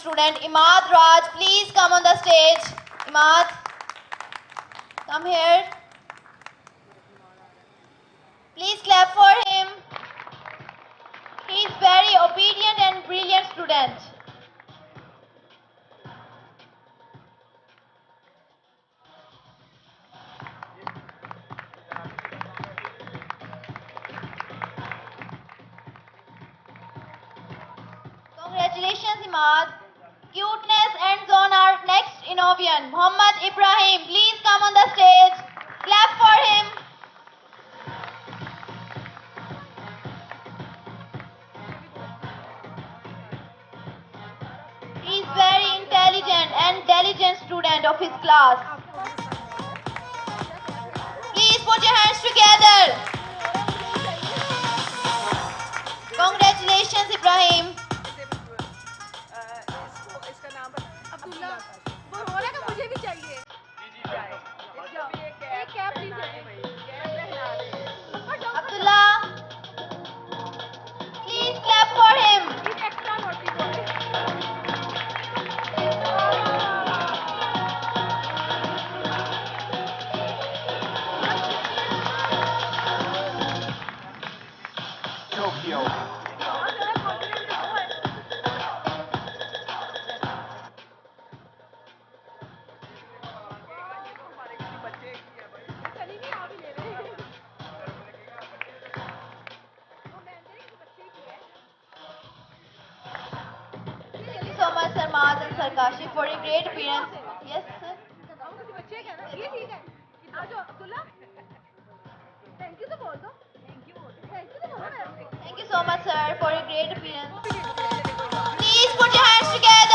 student Imad Raj. Please come on the stage. Imad, come here. Please clap for him. He is very obedient and brilliant student. Congratulations, Imad. Cuteness ends on our next Innovian, Muhammad Ibrahim. Please come on the stage. Clap for him. He is very intelligent and diligent student of his class. Please put your hands together. Congratulations, Ibrahim. इसका नाम अब्दुल्ला वो हो रहा है ना मुझे भी चाहिए एक cap Abdullah, please clap for him. Extra notice Tokyo. Thank you so much, Sarmaz and Sarkashi, for a great appearance. Yes, sir. ये ठीक है आ जाओ अब्दुल्ला थैंक यू तो बोल दो थैंक यू तो बोलो Thank you so much, sir, for a great appearance. Please put your hands together.